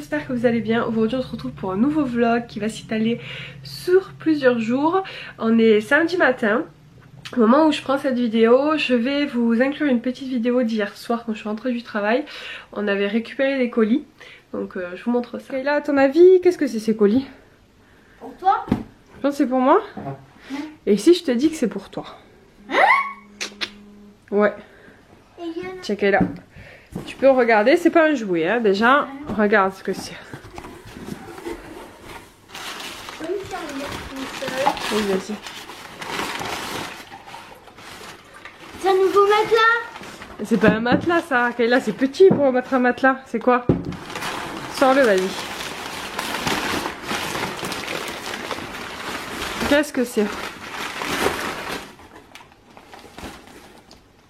j'espère que vous allez bien. Aujourd'hui on se retrouve pour un nouveau vlog qui va s'étaler sur plusieurs jours. On est samedi matin. Au moment où je prends cette vidéo, je vais vous inclure une petite vidéo d'hier soir quand je suis rentrée du travail. On avait récupéré des colis, donc je vous montre ça. Et là, à ton avis, qu'est-ce que c'est ces colis? Pour toi? Je pense que c'est pour moi. Et ici je te dis que c'est pour toi. Ouais. Check là. Tu peux regarder, c'est pas un jouet hein, déjà. Regarde ce que c'est. Oui, vas-y. C'est un nouveau matelas. C'est pas un matelas ça, Kayla, c'est petit pour mettre un matelas. C'est quoi? Sors-le, vas-y. Qu'est-ce que c'est?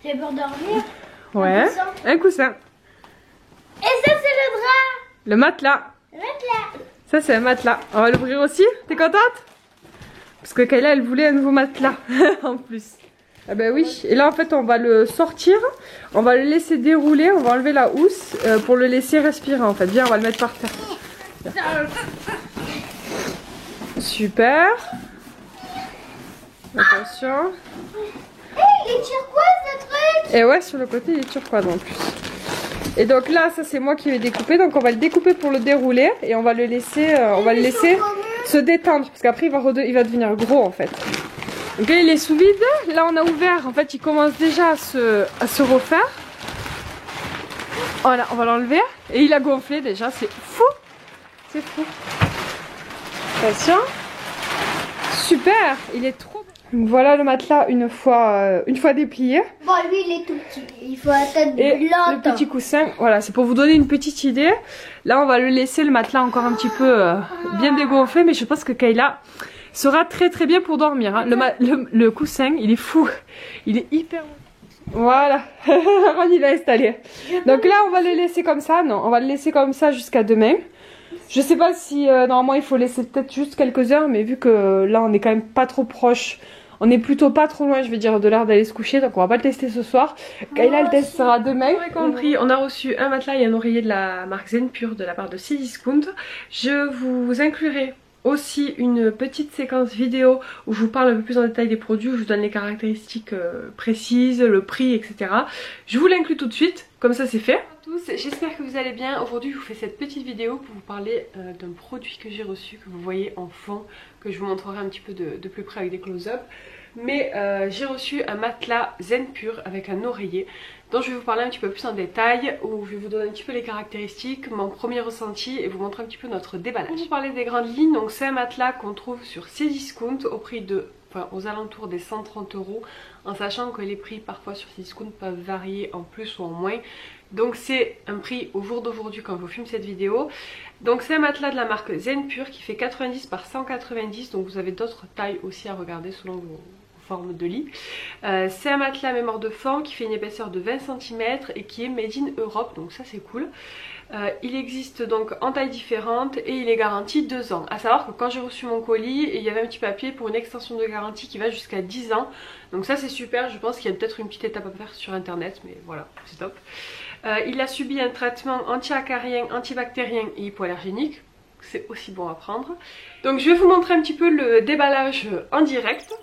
J'ai peur de dormir. Ouais, un coussin. Et ça c'est le drap. Le matelas. Le matelas. Ça c'est un matelas. On va l'ouvrir aussi? T'es contente? Parce que Kayla elle voulait un nouveau matelas en plus. Ah bah oui, et là en fait on va le sortir, on va le laisser dérouler, on va enlever la housse pour le laisser respirer en fait. Viens, on va le mettre par terre. Viens. Super. Attention. Il est turquoise le truc. Et ouais, sur le côté il est turquoise en plus. Et donc là, ça c'est moi qui vais découper, donc on va le découper pour le dérouler et on va le laisser, se détendre parce qu'après il va devenir gros en fait. Donc là il est sous vide, là on a ouvert, en fait il commence déjà à se refaire. Voilà, on va l'enlever et il a gonflé déjà, c'est fou. C'est fou. Attention. Super, il est trop. Donc voilà le matelas une fois déplié. Bon lui il est tout petit, il faut attendre et longtemps. Le petit coussin, voilà c'est pour vous donner une petite idée. Là on va le laisser le matelas encore un petit peu bien dégonflé, mais je pense que Kayla sera très très bien pour dormir hein. Le coussin il est fou, il est hyper... Voilà, on y l'a installé. Donc là on va le laisser comme ça, non on va le laisser comme ça jusqu'à demain. Je sais pas si normalement il faut laisser peut-être juste quelques heures, mais vu que là on est quand même pas trop proche, on est plutôt pas trop loin je veux dire de l'heure d'aller se coucher, donc on va pas le tester ce soir. Kayla le testera demain. Vous avez compris, on a reçu un matelas et un oreiller de la marque Zen Pure de la part de Cdiscount. Je vous inclurai aussi une petite séquence vidéo où je vous parle un peu plus en détail des produits, où je vous donne les caractéristiques précises, le prix, etc. Je vous l'inclus tout de suite, comme ça c'est fait. Bonjour à tous, j'espère que vous allez bien. Aujourd'hui je vous fais cette petite vidéo pour vous parler d'un produit que j'ai reçu, que vous voyez en fond, que je vous montrerai un petit peu de plus près avec des close-up. Mais j'ai reçu un matelas Zen Pure avec un oreiller dont je vais vous parler un petit peu plus en détail, où je vais vous donner un petit peu les caractéristiques, mon premier ressenti et vous montrer un petit peu notre déballage. Pour vous parler des grandes lignes, donc c'est un matelas qu'on trouve sur Cdiscount au prix de, aux alentours des 130 €, en sachant que les prix parfois sur Cdiscount peuvent varier en plus ou en moins. Donc c'est un prix au jour d'aujourd'hui quand je vous filme cette vidéo. Donc c'est un matelas de la marque Zen Pure qui fait 90 par 190, donc vous avez d'autres tailles aussi à regarder selon vos formes de lit. C'est un matelas mémoire de forme qui fait une épaisseur de 20 cm et qui est made in Europe, donc ça c'est cool. Il existe donc en tailles différentes et il est garanti 2 ans. A savoir que quand j'ai reçu mon colis, il y avait un petit papier pour une extension de garantie qui va jusqu'à 10 ans. Donc ça c'est super, je pense qu'il y a peut-être une petite étape à faire sur internet, mais voilà, c'est top. Il a subi un traitement anti-acarien, antibactérien et hypoallergénique. C'est aussi bon à prendre. Donc je vais vous montrer un petit peu le déballage en direct.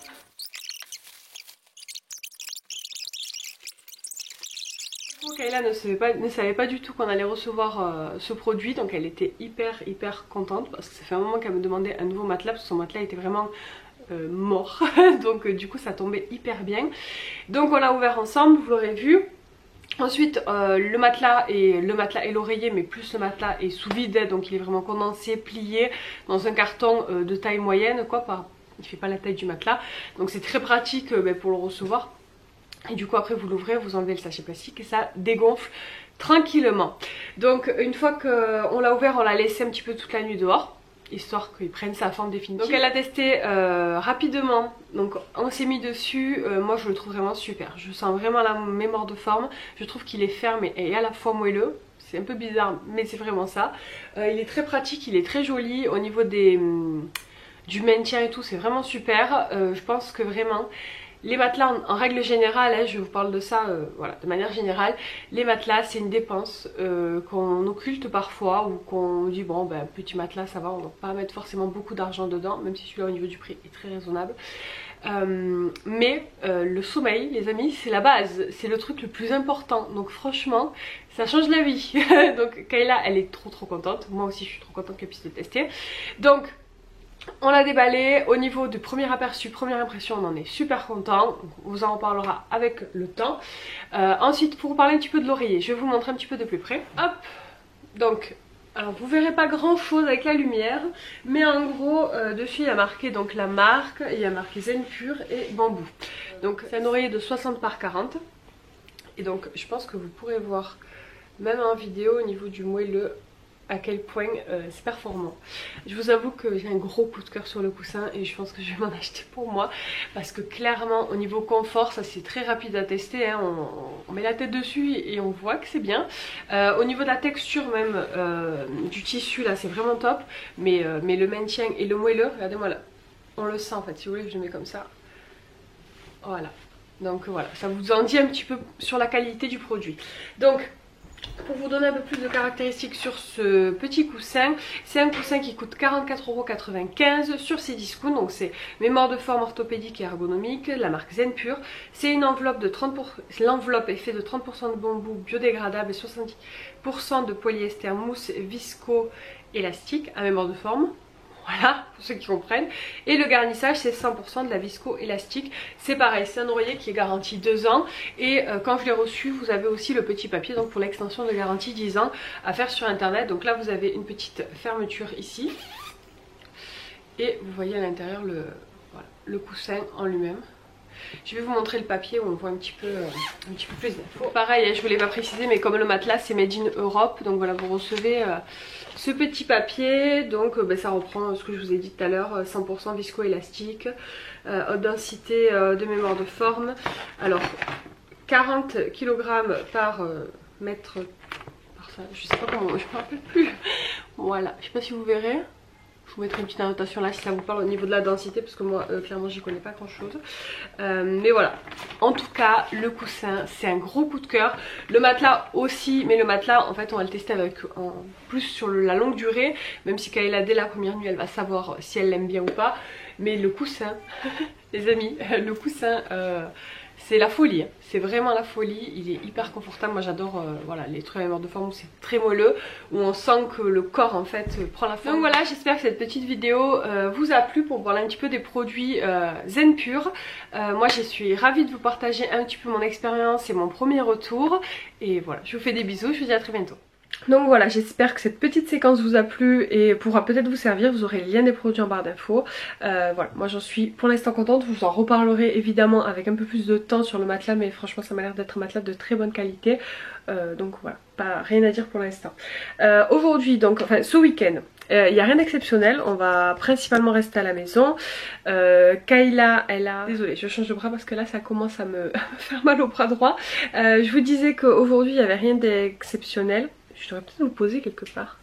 Kayla ne savait pas du tout qu'on allait recevoir ce produit, donc elle était hyper contente parce que ça fait un moment qu'elle me demandait un nouveau matelas parce que son matelas était vraiment mort. Donc du coup ça tombait hyper bien. Donc on l'a ouvert ensemble, vous l'aurez vu. Ensuite le matelas et l'oreiller, mais plus le matelas est sous vide, donc il est vraiment condensé, plié dans un carton de taille moyenne quoi, il fait pas la taille du matelas, donc c'est très pratique pour le recevoir. Et du coup après vous l'ouvrez, vous enlevez le sachet plastique et ça dégonfle tranquillement. Donc une fois qu'on l'a ouvert, on l'a laissé un petit peu toute la nuit dehors, histoire qu'il prenne sa forme définitive. Donc elle a testé rapidement, donc on s'est mis dessus, moi je le trouve vraiment super. Je sens vraiment la mémoire de forme, je trouve qu'il est ferme et à la fois moelleux. C'est un peu bizarre mais c'est vraiment ça. Il est très pratique, il est très joli au niveau du maintien et tout, c'est vraiment super. Je pense que vraiment... les matelas en règle générale, hein, je vous parle de ça voilà, de manière générale, les matelas c'est une dépense qu'on occulte parfois ou qu'on dit bon ben petit matelas ça va, on va pas mettre forcément beaucoup d'argent dedans, même si celui-là au niveau du prix est très raisonnable. Mais le sommeil les amis c'est la base, c'est le truc le plus important, donc franchement ça change la vie. Donc Kayla elle est trop contente, moi aussi je suis trop contente qu'elle puisse le tester. Donc on l'a déballé, au niveau du premier aperçu, première impression, on en est super content, on vous en reparlera avec le temps. Ensuite, pour vous parler un petit peu de l'oreiller, je vais vous montrer un petit peu de plus près. Hop, donc, alors vous verrez pas grand chose avec la lumière, mais en gros, dessus il y a marqué donc la marque, il y a marqué Zen Pure et Bambou. Donc c'est un oreiller de 60 par 40, et donc je pense que vous pourrez voir, même en vidéo, au niveau du moelleux, à quel point c'est performant. Je vous avoue que j'ai un gros coup de cœur sur le coussin et je pense que je vais m'en acheter pour moi parce que clairement au niveau confort ça c'est très rapide à tester, hein. On met la tête dessus et on voit que c'est bien. Au niveau de la texture même du tissu là c'est vraiment top, mais le maintien et le moelleux, regardez-moi là, on le sent en fait, si vous voulez que je le mets comme ça, voilà. Donc voilà, ça vous en dit un petit peu sur la qualité du produit. Donc pour vous donner un peu plus de caractéristiques sur ce petit coussin, c'est un coussin qui coûte 44,95 € sur Cdiscount, donc c'est mémoire de forme orthopédique et ergonomique, la marque Zen Pure. C'est une enveloppe de 30%, l'enveloppe est faite de 30% de bambou biodégradable et 70% de polyester mousse visco-élastique à mémoire de forme. Voilà, pour ceux qui comprennent. Et le garnissage c'est 100% de la visco-élastique. C'est pareil, c'est un oreiller qui est garanti 2 ans. Et quand je l'ai reçu, vous avez aussi le petit papier donc pour l'extension de garantie 10 ans à faire sur internet. Donc là vous avez une petite fermeture ici. Et vous voyez à l'intérieur le coussin en lui-même. Je vais vous montrer le papier où on voit un petit peu plus d'infos. Pareil, je ne vous l'ai pas précisé, mais comme le matelas c'est made in Europe, donc voilà, vous recevez ce petit papier. Donc ça reprend ce que je vous ai dit tout à l'heure, 100% visco-élastique, haute densité de mémoire de forme. Alors 40 kg par mètre, par ça, je sais pas comment, je me rappelle plus. Voilà, je sais pas si vous verrez. Je vous mettrai une petite annotation là si ça vous parle au niveau de la densité parce que moi clairement j'y connais pas grand chose. Mais voilà, en tout cas le coussin c'est un gros coup de cœur. Le matelas aussi, mais le matelas en fait on va le tester avec en plus sur la longue durée. Même si Kayla dès la première nuit elle va savoir si elle l'aime bien ou pas. Mais le coussin, les amis, le coussin c'est la folie, c'est vraiment la folie, il est hyper confortable. Moi j'adore voilà, les trucs à mémoire de forme où c'est très moelleux, où on sent que le corps en fait prend la forme. Donc voilà, j'espère que cette petite vidéo vous a plu pour voir un petit peu des produits Zen Pure. Moi je suis ravie de vous partager un petit peu mon expérience et mon premier retour. Et voilà, je vous fais des bisous, je vous dis à très bientôt. Donc voilà, j'espère que cette petite séquence vous a plu et pourra peut-être vous servir. Vous aurez le lien des produits en barre d'infos. Voilà, moi j'en suis pour l'instant contente. Je vous en reparlerai évidemment avec un peu plus de temps sur le matelas, mais franchement ça m'a l'air d'être un matelas de très bonne qualité. Donc voilà, pas rien à dire pour l'instant. Aujourd'hui, donc enfin ce week-end, il n'y a rien d'exceptionnel, on va principalement rester à la maison. Kayla, elle a... Désolée, je change de bras parce que là ça commence à me faire mal au bras droit. Je vous disais qu'aujourd'hui il n'y avait rien d'exceptionnel. Je devrais peut-être vous poser quelque part.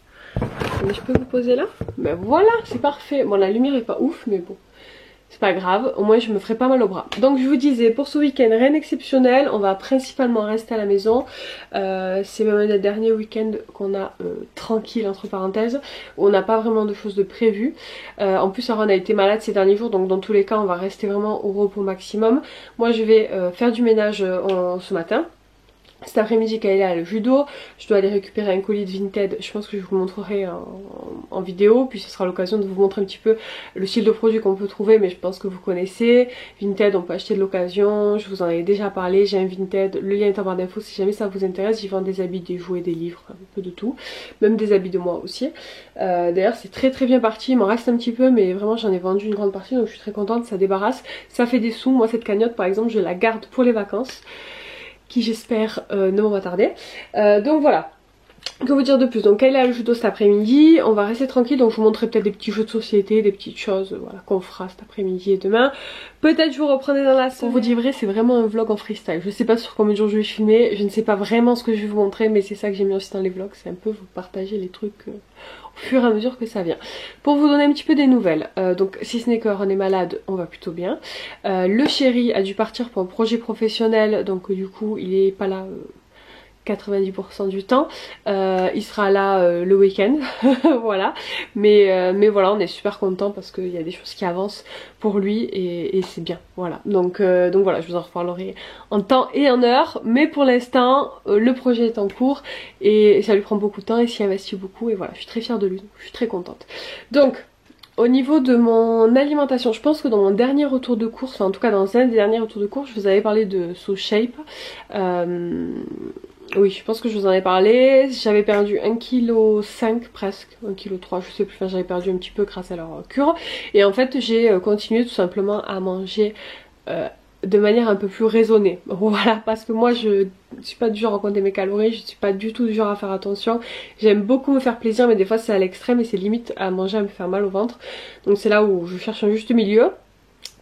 Mais je peux vous poser là? Ben voilà, c'est parfait. Bon, la lumière est pas ouf, mais bon, c'est pas grave. Au moins, je me ferai pas mal au bras. Donc, je vous disais, pour ce week-end, rien d'exceptionnel. On va principalement rester à la maison. C'est même un des derniers week-ends qu'on a tranquille, entre parenthèses. Où on n'a pas vraiment de choses de prévues. En plus, Aaron a été malade ces derniers jours. Donc, dans tous les cas, on va rester vraiment au repos maximum. Moi, je vais faire du ménage ce matin. Cet après-midi, Kayla a le judo, je dois aller récupérer un colis de Vinted, je pense que je vous montrerai en vidéo, puis ce sera l'occasion de vous montrer un petit peu le style de produit qu'on peut trouver, mais je pense que vous connaissez. Vinted, on peut acheter de l'occasion, je vous en ai déjà parlé, j'ai un Vinted, le lien est en barre d'infos si jamais ça vous intéresse, j'y vends des habits, des jouets, des livres, un peu de tout, même des habits de moi aussi. D'ailleurs c'est très bien parti, il m'en reste un petit peu, mais vraiment j'en ai vendu une grande partie, donc je suis très contente, ça débarrasse, ça fait des sous. Moi cette cagnotte par exemple je la garde pour les vacances, qui j'espère ne vont pas tarder. Donc voilà, Que vous dire de plus? Donc Kayla a le judo cet après-midi, on va rester tranquille, donc je vous montrerai peut-être des petits jeux de société, des petites choses voilà, qu'on fera cet après-midi et demain. Peut-être je vous reprendrai dans la semaine. Pour vous dire vrai, c'est vraiment un vlog en freestyle. Je sais pas sur combien de jours je vais filmer, je ne sais pas vraiment ce que je vais vous montrer, mais c'est ça que j'aime bien aussi dans les vlogs, c'est un peu vous partager les trucs au fur et à mesure que ça vient. Pour vous donner un petit peu des nouvelles, donc si ce n'est que Ron est malade, on va plutôt bien. Le chéri a dû partir pour un projet professionnel, donc du coup il est pas là 90% du temps, il sera là le week-end, voilà, mais voilà, on est super content parce qu'il y a des choses qui avancent pour lui et c'est bien, voilà, donc voilà, je vous en reparlerai en temps et en heure, mais pour l'instant le projet est en cours et ça lui prend beaucoup de temps et s'y investit beaucoup et voilà, je suis très fière de lui, donc je suis très contente. Donc au niveau de mon alimentation, je pense que dans mon dernier retour de course, enfin en tout cas dans un des derniers retours de course, je vous avais parlé de So Shape. Oui, je pense que je vous en ai parlé. J'avais perdu 1,5 kg presque, 1,3 kg, je sais plus, enfin, j'avais perdu un petit peu grâce à leur cure. Et en fait, j'ai continué tout simplement à manger de manière un peu plus raisonnée. Voilà, parce que moi je suis pas du genre à compter mes calories, je suis pas du tout du genre à faire attention. J'aime beaucoup me faire plaisir, mais des fois c'est à l'extrême et c'est limite à manger à me faire mal au ventre. Donc c'est là où je cherche un juste milieu,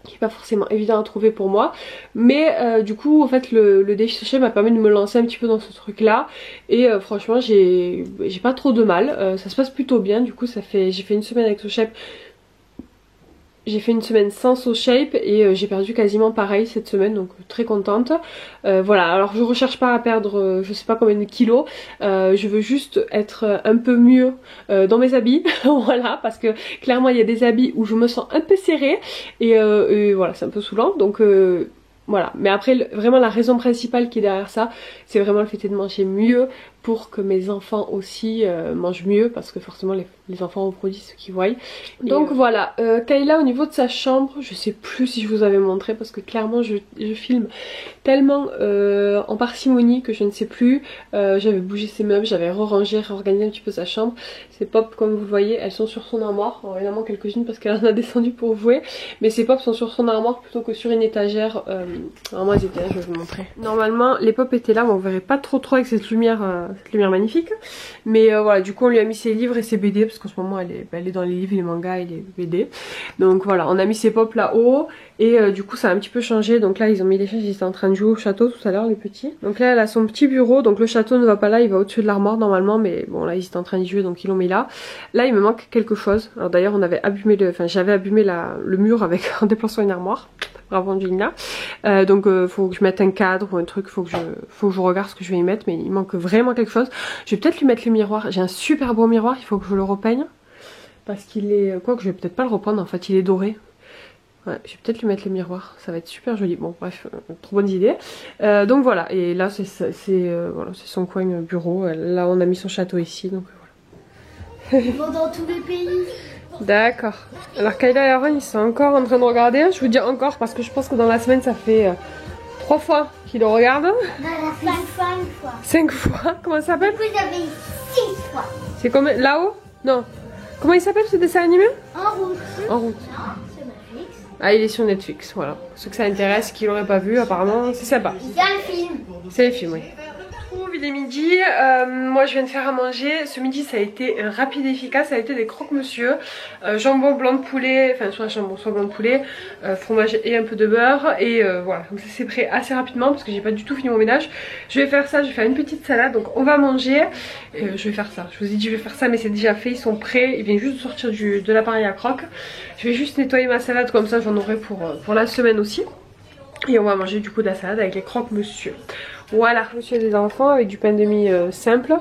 qui est pas forcément évident à trouver pour moi, mais du coup en fait le défi social m'a permis de me lancer un petit peu dans ce truc là et franchement j'ai pas trop de mal, ça se passe plutôt bien. Du coup j'ai fait une semaine avec SoShape, j'ai fait une semaine sans SoShape et j'ai perdu quasiment pareil cette semaine, donc très contente. Voilà, alors je recherche pas à perdre je sais pas combien de kilos, je veux juste être un peu mieux dans mes habits, voilà, parce que clairement il y a des habits où je me sens un peu serrée et voilà, c'est un peu saoulant, donc voilà. Mais après vraiment la raison principale qui est derrière ça, c'est vraiment le fait de manger mieux pour que mes enfants aussi mangent mieux, parce que forcément les enfants reproduisent ce qu'ils voient. Donc voilà, Kayla au niveau de sa chambre, je sais plus si je vous avais montré parce que clairement je filme tellement en parcimonie que je ne sais plus. J'avais bougé ses meubles, j'avais rangé, réorganisé un petit peu sa chambre. Ses pop comme vous le voyez, elles sont sur son armoire, alors, évidemment quelques-unes parce qu'elle en a descendu pour jouer, mais ses pop sont sur son armoire plutôt que sur une étagère. Normalement elles étaient là, je vais vous montrer. Normalement les pop étaient là, mais on verrait pas trop avec cette lumière magnifique, mais voilà, du coup on lui a mis ses livres et ses BD parce qu'en ce moment elle est dans les livres, les mangas et les BD, donc voilà, on a mis ses pop là-haut et du coup ça a un petit peu changé. Donc là ils ont mis les chaises, ils étaient en train de jouer au château tout à l'heure les petits, donc là elle a son petit bureau, donc le château ne va pas là, il va au-dessus de l'armoire normalement, mais bon là ils étaient en train d'y jouer donc ils l'ont mis là. Là il me manque quelque chose, alors d'ailleurs on avait abîmé j'avais abîmé le mur avec en déplaçant une armoire. Bravo Angelina. Donc faut que je mette un cadre ou un truc, faut que je regarde ce que je vais y mettre, mais il manque vraiment quelque chose. Je vais peut-être lui mettre le miroir, j'ai un super beau miroir, il faut que je le repeigne parce qu'il est, quoi que je vais peut-être pas le reprendre, en fait il est doré. Ouais, je vais peut-être lui mettre le miroir, ça va être super joli. Bon bref, trop bonne idée. Donc voilà, et là c'est voilà, c'est son coin bureau, là on a mis son château ici, donc voilà. Ils vont dans tous les pays. D'accord. Alors Kayla et Aaron ils sont encore en train de regarder. Je vous dis encore parce que je pense que dans la semaine ça fait 3 fois qu'ils le regardent. Non, la 5 fois. 5 fois. Comment ça s'appelle? Du coup j'avais 6 fois. C'est comme là-haut? Non. Comment il s'appelle ce dessin animé? En route. En route. Non, c'est Netflix. Ah il est sur Netflix, voilà. Ceux que ça intéresse, qui l'auraient pas vu apparemment, c'est sympa. Il y a le film. C'est les films, oui. Il est midi, moi je viens de faire à manger. Ce midi ça a été rapide et efficace, ça a été des croque-monsieur, jambon blanc de poulet, enfin soit jambon soit blanc de poulet, fromage et un peu de beurre, et voilà, donc ça c'est prêt assez rapidement parce que j'ai pas du tout fini mon ménage. Je vais faire ça, je vais faire une petite salade, donc on va manger, je vais faire ça, je vous ai dit je vais faire ça mais c'est déjà fait, ils sont prêts, ils viennent juste de sortir de l'appareil à croque. Je vais juste nettoyer ma salade comme ça j'en aurai pour la semaine aussi, et on va manger du coup de la salade avec les croque-monsieur. Voilà, je suis des enfants avec du pain de mie simple,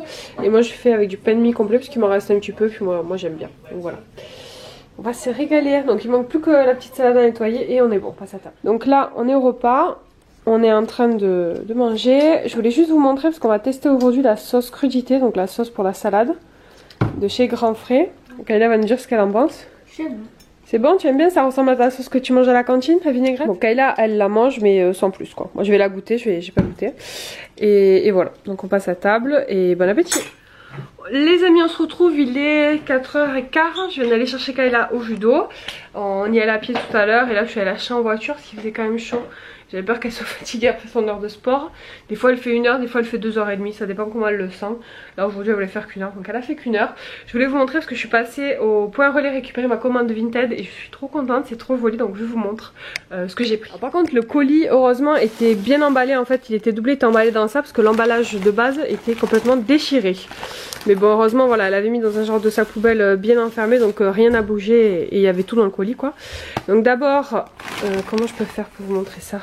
et moi je fais avec du pain de mie complet parce qu'il m'en reste un petit peu, puis moi j'aime bien, donc voilà. On va se régaler, donc il manque plus que la petite salade à nettoyer et on est bon, on passe à table. Donc là on est au repas, on est en train de manger. Je voulais juste vous montrer parce qu'on va tester aujourd'hui la sauce crudité, donc la sauce pour la salade de chez Grand Frais. Kayla va nous dire ce qu'elle en pense. C'est bon. C'est bon, tu aimes bien? Ça ressemble à la sauce que tu manges à la cantine, la vinaigrette? Bon, Kayla, elle la mange, mais sans plus, quoi. Moi, je vais la goûter, j'ai pas goûté. Et voilà, donc on passe à table, et bon appétit! Les amis, on se retrouve, il est 4h15, je viens d'aller chercher Kayla au judo. On y allait à pied tout à l'heure, et là, je suis allée acheter en voiture, parce qu'il faisait quand même chaud. J'avais peur qu'elle soit fatiguée après son heure de sport. Des fois elle fait 1 heure, des fois elle fait 2h30, ça dépend comment elle le sent. Là aujourd'hui elle voulait faire qu'1 heure, donc elle a fait qu'1 heure. Je voulais vous montrer parce que je suis passée au point relais récupérer ma commande de Vinted et je suis trop contente, c'est trop joli, donc je vous montre ce que j'ai pris. Alors, par contre le colis heureusement était bien emballé, en fait il était doublé, il était emballé dans ça parce que l'emballage de base était complètement déchiré. Mais bon heureusement voilà, elle avait mis dans un genre de sac poubelle bien enfermé, donc rien n'a bougé et il y avait tout dans le colis quoi. Donc d'abord, comment je peux faire pour vous montrer ça?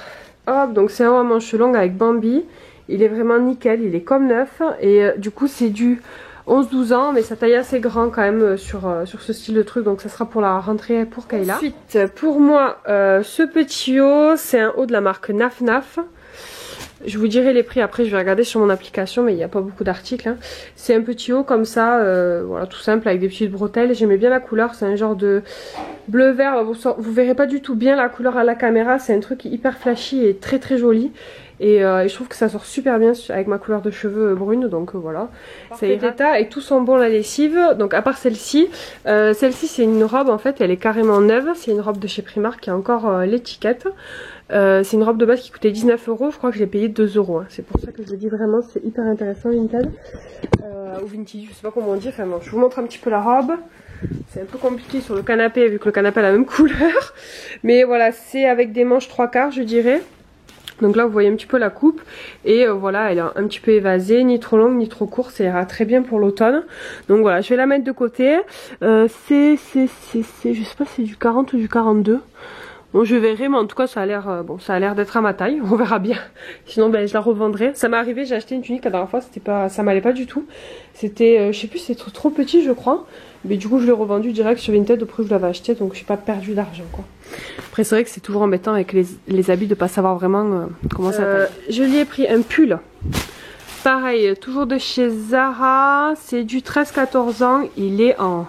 Hop, donc c'est un manche longue avec Bambi. Il est vraiment nickel, il est comme neuf. Et du coup c'est du 11-12 ans, mais sa taille assez grand quand même sur ce style de truc. Donc ça sera pour la rentrée pour Kayla. Ensuite pour moi, ce petit haut, c'est un haut de la marque Naf Naf. Je vous dirai les prix après, je vais regarder sur mon application, mais il n'y a pas beaucoup d'articles. Hein. C'est un petit haut comme ça, voilà, tout simple avec des petites bretelles. J'aimais bien la couleur, c'est un genre de bleu vert. Vous verrez pas du tout bien la couleur à la caméra, c'est un truc hyper flashy et très très joli. Et je trouve que ça sort super bien avec ma couleur de cheveux brune, donc voilà. Ça y est, et tout sent bon la lessive. Donc à part celle-ci, c'est une robe en fait, elle est carrément neuve. C'est une robe de chez Primark qui a encore l'étiquette. C'est une robe de base qui coûtait 19 €, je crois que je l'ai payé 2 €. Hein. C'est pour ça que je le dis vraiment, c'est hyper intéressant Vinted. Ou Vintage, je sais pas comment on dit. Enfin bon, je vous montre un petit peu la robe. C'est un peu compliqué sur le canapé vu que le canapé a la même couleur. Mais voilà, c'est avec des manches 3/4 je dirais. Donc là vous voyez un petit peu la coupe et voilà, elle est un petit peu évasée, ni trop longue ni trop courte, ça ira très bien pour l'automne. Donc voilà, je vais la mettre de côté. Je sais pas si c'est du 40 ou du 42. Bon je verrai, mais en tout cas ça a l'air bon, ça a l'air d'être à ma taille, on verra bien. Sinon ben je la revendrai. Ça m'est arrivé, j'ai acheté une tunique la dernière fois, c'était pas, ça m'allait pas du tout. C'était, je sais plus, c'était trop petit je crois. Mais du coup je l'ai revendu direct sur Vinted au prix où je l'avais acheté, donc j'ai pas perdu d'argent quoi. Après c'est vrai que c'est toujours embêtant avec les habits de pas savoir vraiment comment ça taille. Je lui ai pris un pull. Pareil, toujours de chez Zara, c'est du 13-14 ans, il est en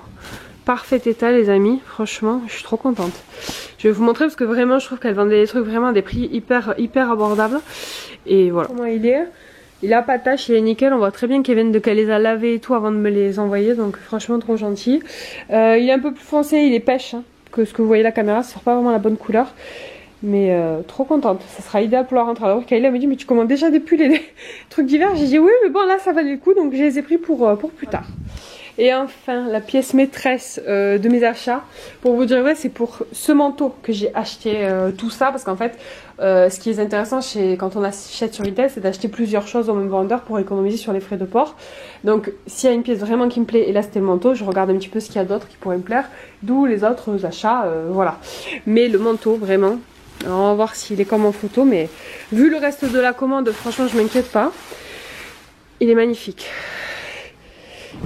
parfait état les amis, franchement je suis trop contente. Je vais vous montrer parce que vraiment je trouve qu'elle vendait des trucs vraiment à des prix hyper abordables. Et voilà comment il est. Il a pas de tache, il est nickel, on voit très bien qu'elle les a lavés et tout avant de me les envoyer, donc franchement trop gentil. Il est un peu plus foncé, il est pêche hein, que ce que vous voyez la caméra, ça sort pas vraiment la bonne couleur. Mais trop contente, ça sera idéal pour la rentrée. Alors Kayla me dit mais tu commandes déjà des pulls et des trucs d'hiver. J'ai dit oui mais bon là ça valait le coup, donc je les ai pris pour plus tard. Et enfin la pièce maîtresse de mes achats, pour vous dire ouais, c'est pour ce manteau que j'ai acheté tout ça, parce qu'en fait ce qui est intéressant quand on achète sur Vinted, c'est d'acheter plusieurs choses au même vendeur pour économiser sur les frais de port. Donc s'il y a une pièce vraiment qui me plaît, et là c'était le manteau, je regarde un petit peu ce qu'il y a d'autre qui pourrait me plaire, d'où les autres achats, voilà. Mais le manteau vraiment, alors on va voir s'il est comme en photo, mais vu le reste de la commande, franchement je m'inquiète pas. Il est magnifique.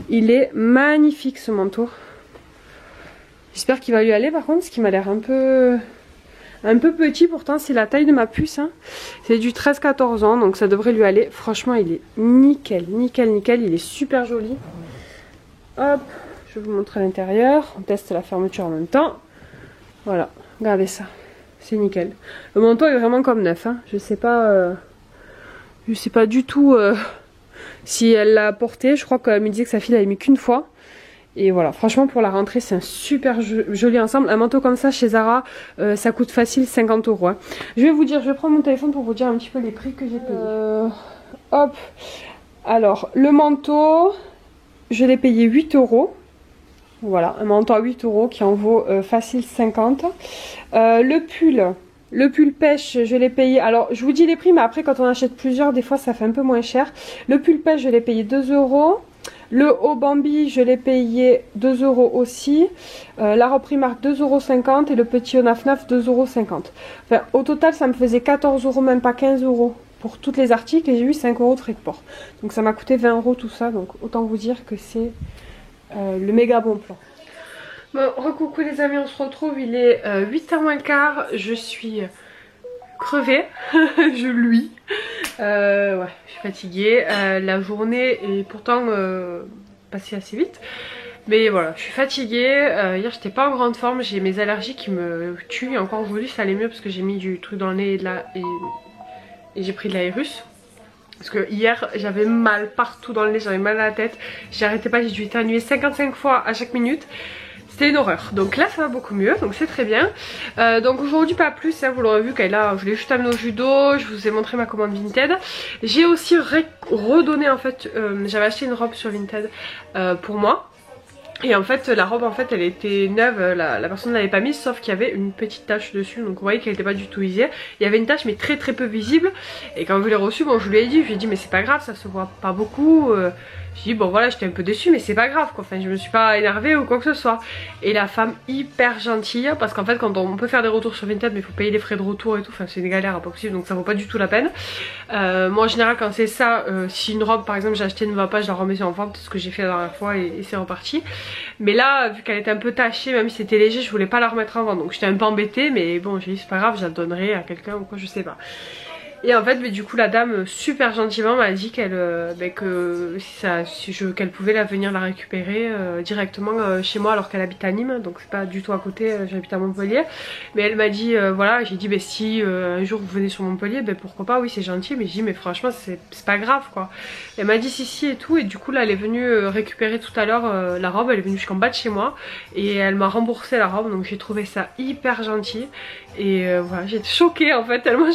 Il est magnifique ce manteau. J'espère qu'il va lui aller par contre, parce qu'il m'a l'air un peu petit, pourtant c'est la taille de ma puce. Hein. C'est du 13-14 ans, donc ça devrait lui aller. Franchement il est nickel, il est super joli. Hop, je vais vous montrer l'intérieur. On teste la fermeture en même temps. Voilà, regardez ça. C'est nickel. Le manteau est vraiment comme neuf. Hein. Je sais pas du tout si elle l'a porté. Je crois qu'elle me disait que sa fille l'avait mis qu'une fois. Et voilà, franchement pour la rentrée c'est un super joli ensemble. Un manteau comme ça chez Zara, ça coûte facile 50 €. Hein. Je vais vous dire, je vais prendre mon téléphone pour vous dire un petit peu les prix que j'ai payés. Hop, alors le manteau, je l'ai payé 8 €. Voilà, un manteau à 8 € qui en vaut facile 50. Le pull pêche, je l'ai payé, alors je vous dis les prix, mais après quand on achète plusieurs, des fois ça fait un peu moins cher. Le pull pêche, je l'ai payé 2 €. Le haut Bambi, je l'ai payé 2 € aussi. La robe Primark 2,50 € et le petit haut Naf Naf 2,50 €. Enfin, au total, ça me faisait 14 €, même pas 15 € pour tous les articles, et j'ai eu 5 € de frais de port. Donc ça m'a coûté 20 € tout ça, donc autant vous dire que c'est le méga bon plan. Bon, recoucou les amis, on se retrouve, il est 8h moins le quart, je suis crevée, je luis, ouais, je suis fatiguée, la journée est pourtant passée assez vite, mais voilà, je suis fatiguée, hier j'étais pas en grande forme, j'ai mes allergies qui me tuent, et encore aujourd'hui ça allait mieux parce que j'ai mis du truc dans le nez et j'ai pris de l'aérus. Parce que hier j'avais mal partout dans le nez, j'avais mal à la tête, j'arrêtais pas, j'ai dû éternuer 55 fois à chaque minute. c'était une horreur. Donc là ça va beaucoup mieux, donc c'est très bien. Donc aujourd'hui pas plus, hein, vous l'aurez vu Kayla, je l'ai juste amené au judo, je vous ai montré ma commande Vinted. J'ai aussi redonné en fait, j'avais acheté une robe sur Vinted pour moi. Et en fait la robe en fait elle était neuve, la personne ne l'avait pas mise, sauf qu'il y avait une petite tache dessus, donc vous voyez qu'elle n'était pas du tout usée. Il y avait une tache mais très peu visible, et quand je l'ai reçue, bon je lui ai dit mais c'est pas grave, ça se voit pas beaucoup. J'ai dit bon voilà, j'étais un peu déçue mais c'est pas grave quoi, enfin je me suis pas énervée ou quoi que ce soit. Et la femme hyper gentille, parce qu'en fait quand on peut faire des retours sur Vinted mais il faut payer les frais de retour et tout, enfin c'est une galère pas possible, donc ça vaut pas du tout la peine. Moi en général quand c'est ça, si une robe par exemple j'ai acheté ne va pas, je la remets en vente, ce que j'ai fait la dernière fois et c'est reparti. Mais là vu qu'elle était un peu tachée, même si c'était léger, je voulais pas la remettre en vente, donc j'étais un peu embêtée, mais bon j'ai dit c'est pas grave, je la donnerai à quelqu'un ou quoi, je sais pas. Et en fait mais du coup la dame super gentiment m'a dit qu'elle qu'elle pouvait venir la récupérer directement chez moi, alors qu'elle habite à Nîmes, donc c'est pas du tout à côté, j'habite à Montpellier. Mais elle m'a dit voilà, j'ai dit si un jour vous venez sur Montpellier, pourquoi pas, oui c'est gentil, mais j'ai dit mais franchement c'est pas grave quoi. Elle m'a dit si et tout, et du coup là elle est venue récupérer tout à l'heure la robe, elle est venue jusqu'en bas de chez moi et elle m'a remboursé la robe, donc j'ai trouvé ça hyper gentil. Et voilà, j'étais choquée en fait, tellement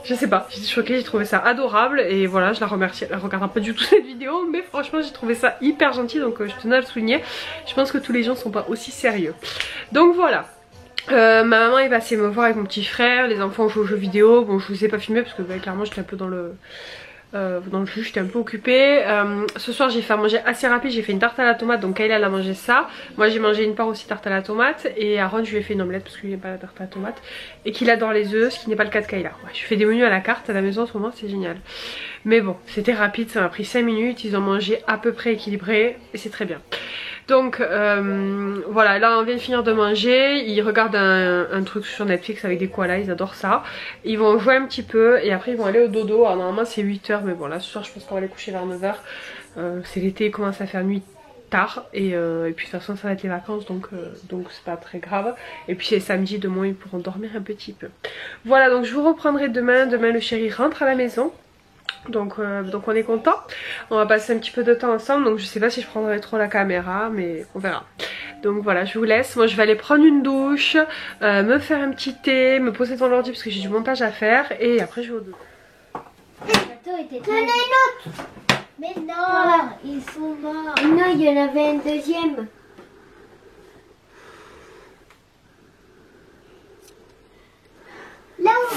je sais pas, j'étais choquée, j'ai trouvé ça adorable. Et voilà, je la remercie, elle regardera pas du tout cette vidéo, mais franchement j'ai trouvé ça hyper gentil, donc je tenais à le souligner. Je pense que tous les gens sont pas aussi sérieux. Donc voilà. Ma maman est passée me voir avec mon petit frère, les enfants jouent aux jeux vidéo. Bon je vous ai pas filmé parce que clairement j'étais un peu dans le jus, j'étais un peu occupée. Ce soir j'ai fait à manger assez rapide, j'ai fait une tarte à la tomate, donc Kayla elle a mangé ça. Moi j'ai mangé une part aussi tarte à la tomate, et Aaron je lui ai fait une omelette parce qu'il n'aime pas la tarte à la tomate et qu'il adore les œufs, ce qui n'est pas le cas de Kayla. Ouais, je fais des menus à la carte à la maison en ce moment, c'est génial. Mais bon, c'était rapide, ça m'a pris 5 minutes, ils ont mangé à peu près équilibré et c'est très bien. Donc voilà, là on vient de finir de manger, ils regardent un truc sur Netflix avec des koalas, ils adorent ça. Ils vont jouer un petit peu et après ils vont aller au dodo. Alors normalement c'est 8 h, mais bon là ce soir je pense qu'on va les coucher vers 9 h. C'est l'été, il commence à faire nuit tard, et puis de toute façon ça va être les vacances, donc c'est pas très grave. Et puis c'est samedi, demain ils pourront dormir un petit peu. Voilà, donc je vous reprendrai demain. Demain le chéri rentre à la maison. Donc on est content, on va passer un petit peu de temps ensemble, donc je sais pas si je prendrai trop la caméra, mais on verra. Donc voilà, je vous laisse, moi je vais aller prendre une douche, me faire un petit thé, me poser dans l'ordi parce que j'ai du montage à faire, et après je vais au dodo. Mais non, voilà, ils sont morts. Non, il y en avait un deuxième. Là où...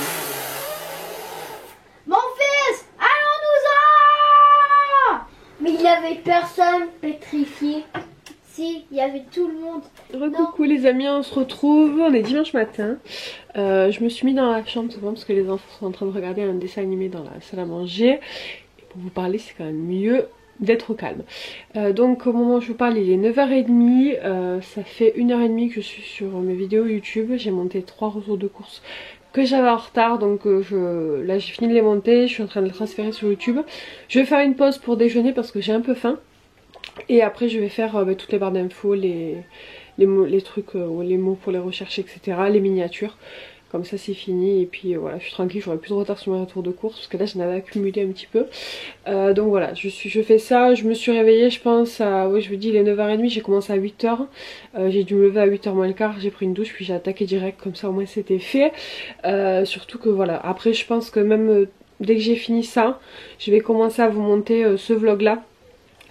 Mon fils, allons-nous-en! Mais il n'y avait personne pétrifié. Si, il y avait tout le monde. Recoucou les amis, on se retrouve, on est dimanche matin. Je me suis mis dans la chambre souvent parce que les enfants sont en train de regarder un dessin animé dans la salle à manger. Et pour vous parler, c'est quand même mieux d'être au calme. Donc au moment où je vous parle, il est 9 h 30. Ça fait 1 h 30 que je suis sur mes vidéos YouTube. J'ai monté 3 retours de course que j'avais en retard, donc là j'ai fini de les monter, je suis en train de les transférer sur YouTube. Je vais faire une pause pour déjeuner parce que j'ai un peu faim, et après je vais faire toutes les barres d'infos, les trucs, les mots pour les rechercher, etc., les miniatures. Comme ça c'est fini, et puis voilà, je suis tranquille, j'aurai plus de retard sur mes retours de course parce que là j'en avais accumulé un petit peu. Donc voilà, je fais ça. Je me suis réveillée, je pense à, oui je vous dis, il est 9 h 30, j'ai commencé à 8 h. J'ai dû me lever à 8 h moins le quart, j'ai pris une douche puis j'ai attaqué direct, comme ça au moins c'était fait. Surtout que voilà, après je pense que même dès que j'ai fini ça, je vais commencer à vous monter ce vlog là.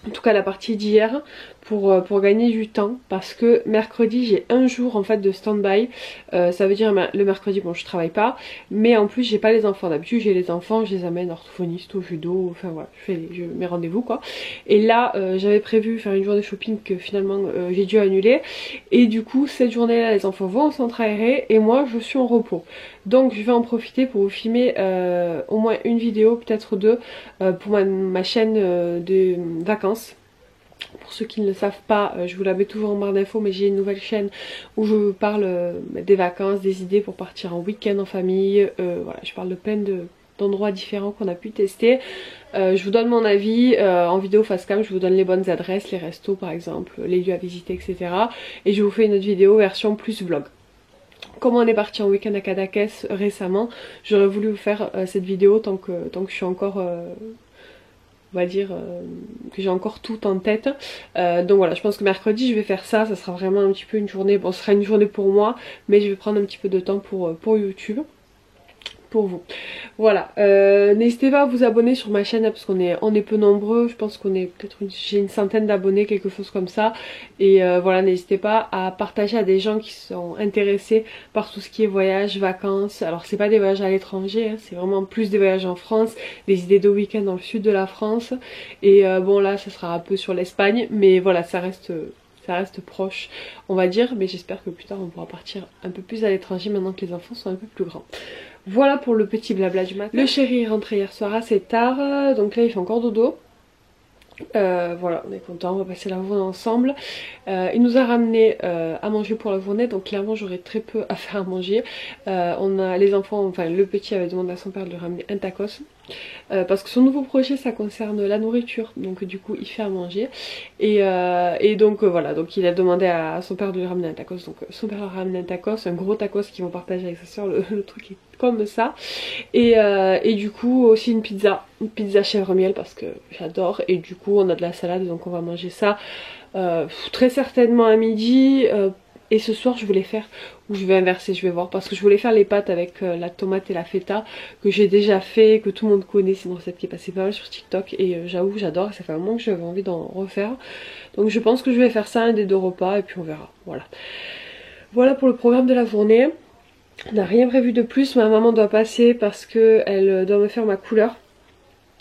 En tout cas la partie d'hier, pour gagner du temps, parce que mercredi j'ai un jour en fait de stand-by. Ça veut dire le mercredi, bon je travaille pas, mais en plus j'ai pas les enfants. D'habitude j'ai les enfants, je les amène orthophoniste, au judo, enfin voilà, je fais mes rendez-vous quoi. Et là j'avais prévu faire une journée shopping que finalement j'ai dû annuler, et du coup cette journée là les enfants vont au centre aéré et moi je suis en repos. Donc je vais en profiter pour vous filmer au moins une vidéo, peut-être deux, pour ma chaîne de vacances. Pour ceux qui ne le savent pas, je vous la mets toujours en barre d'infos, mais j'ai une nouvelle chaîne où je parle des vacances, des idées pour partir en week-end en famille. Voilà, je parle de plein d'endroits différents qu'on a pu tester. Je vous donne mon avis en vidéo face cam, je vous donne les bonnes adresses, les restos par exemple, les lieux à visiter, etc. Et je vous fais une autre vidéo version plus vlog. Comme on est parti en week-end à Cadaqués récemment, j'aurais voulu vous faire cette vidéo tant que je suis encore on va dire, que j'ai encore tout en tête. Donc voilà, je pense que mercredi je vais faire ça, ça sera vraiment un petit peu une journée, bon ce sera une journée pour moi, mais je vais prendre un petit peu de temps pour YouTube. Pour vous. Voilà, n'hésitez pas à vous abonner sur ma chaîne parce qu'on est peu nombreux, je pense qu'on est peut-être j'ai une centaine d'abonnés, quelque chose comme ça. Et voilà, n'hésitez pas à partager à des gens qui sont intéressés par tout ce qui est voyage, vacances. Alors c'est pas des voyages à l'étranger, hein, c'est vraiment plus des voyages en France, des idées de week-end dans le sud de la France. Et bon là ça sera un peu sur l'Espagne, mais voilà, ça reste proche on va dire, mais j'espère que plus tard on pourra partir un peu plus à l'étranger maintenant que les enfants sont un peu plus grands. Voilà pour le petit blabla du matin. Le chéri est rentré hier soir assez tard, donc là il fait encore dodo. Voilà, on est content, on va passer la journée ensemble. Il nous a ramené à manger pour la journée, donc clairement j'aurais très peu à faire à manger. On a les enfants, enfin le petit avait demandé à son père de lui ramener un tacos. Parce que son nouveau projet ça concerne la nourriture, donc du coup il fait à manger et donc voilà, donc il a demandé à son père de lui ramener un tacos, donc son père a ramené un tacos, un gros tacos qu'ils vont partager avec sa soeur, le truc est comme ça et du coup aussi une pizza chèvre miel parce que j'adore, et du coup on a de la salade donc on va manger ça très certainement à midi. Et ce soir je voulais faire, ou je vais inverser, je vais voir, parce que je voulais faire les pâtes avec la tomate et la feta que j'ai déjà fait, que tout le monde connaît, c'est une recette qui est passée pas mal sur TikTok et j'avoue j'adore, ça fait un moment que j'avais envie d'en refaire. Donc je pense que je vais faire ça un des 2 repas et puis on verra, voilà. Voilà pour le programme de la journée. On n'a rien prévu de plus, ma maman doit passer parce qu'elle doit me faire ma couleur.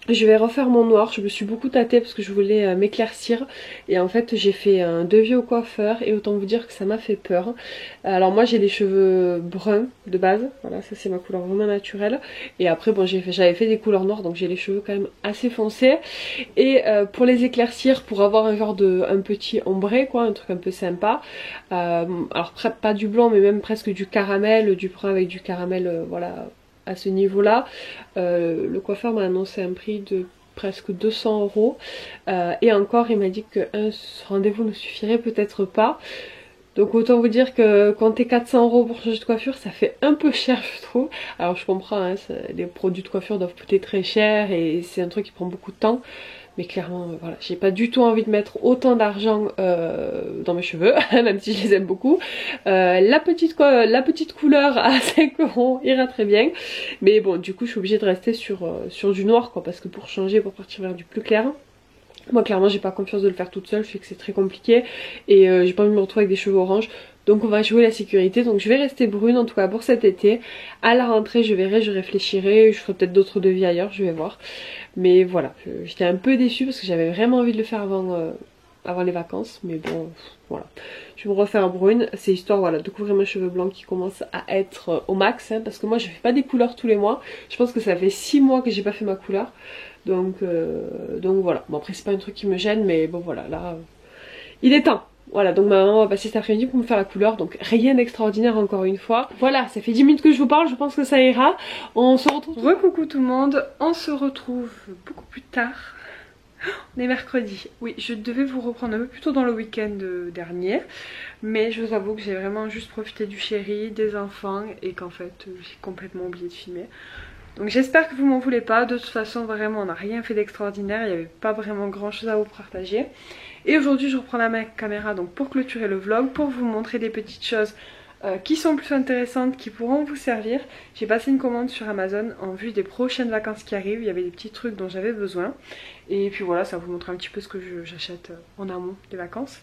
Je vais refaire mon noir, je me suis beaucoup tâtée parce que je voulais m'éclaircir et en fait j'ai fait un devis au coiffeur et autant vous dire que ça m'a fait peur. Alors moi j'ai les cheveux bruns de base, voilà, ça c'est ma couleur vraiment naturelle, et après bon j'avais fait des couleurs noires donc j'ai les cheveux quand même assez foncés et pour les éclaircir, pour avoir un genre de un petit ombré quoi, un truc un peu sympa, alors pas du blanc mais même presque du caramel, du brun avec du caramel, voilà, à ce niveau là, le coiffeur m'a annoncé un prix de presque 200 € et encore il m'a dit qu'un rendez-vous ne suffirait peut-être pas, donc autant vous dire que compter 400 € pour changer de coiffure ça fait un peu cher je trouve. Alors je comprends hein, les produits de coiffure doivent coûter très cher et c'est un truc qui prend beaucoup de temps. Mais clairement, voilà, j'ai pas du tout envie de mettre autant d'argent dans mes cheveux, même si je les aime beaucoup. La petite couleur à 5 € ira très bien. Mais bon, du coup, je suis obligée de rester sur du noir, quoi, parce que pour changer, pour partir vers du plus clair, moi, clairement, j'ai pas confiance de le faire toute seule, je sais que c'est très compliqué. Et j'ai pas envie de me retrouver avec des cheveux orange. Donc on va jouer la sécurité, donc je vais rester brune en tout cas pour cet été. À la rentrée je verrai, je réfléchirai, je ferai peut-être d'autres devis ailleurs, je vais voir. Mais voilà, j'étais un peu déçue parce que j'avais vraiment envie de le faire avant les vacances. Mais bon, voilà. Je vais me refaire brune, c'est histoire voilà, de couvrir mes cheveux blancs qui commencent à être au max. Hein, parce que moi je fais pas des couleurs tous les mois. Je pense que ça fait 6 mois que j'ai pas fait ma couleur. Donc voilà, bon après c'est pas un truc qui me gêne, mais bon voilà, là il est temps. Voilà, donc ma maman va passer cet après-midi pour me faire la couleur, donc rien d'extraordinaire encore une fois. Voilà, ça fait 10 minutes que je vous parle, je pense que ça ira. On se retrouve... Recoucou tout le monde, on se retrouve beaucoup plus tard. On est mercredi. Oui, je devais vous reprendre un peu plus tôt dans le week-end dernier, mais je vous avoue que j'ai vraiment juste profité du chéri, des enfants, et qu'en fait j'ai complètement oublié de filmer. Donc j'espère que vous m'en voulez pas, de toute façon vraiment on n'a rien fait d'extraordinaire, il n'y avait pas vraiment grand chose à vous partager. Et aujourd'hui je reprends la caméra donc pour clôturer le vlog, pour vous montrer des petites choses qui sont plus intéressantes, qui pourront vous servir. J'ai passé une commande sur Amazon en vue des prochaines vacances qui arrivent, il y avait des petits trucs dont j'avais besoin. Et puis voilà, ça va vous montrer un petit peu ce que j'achète en amont des vacances.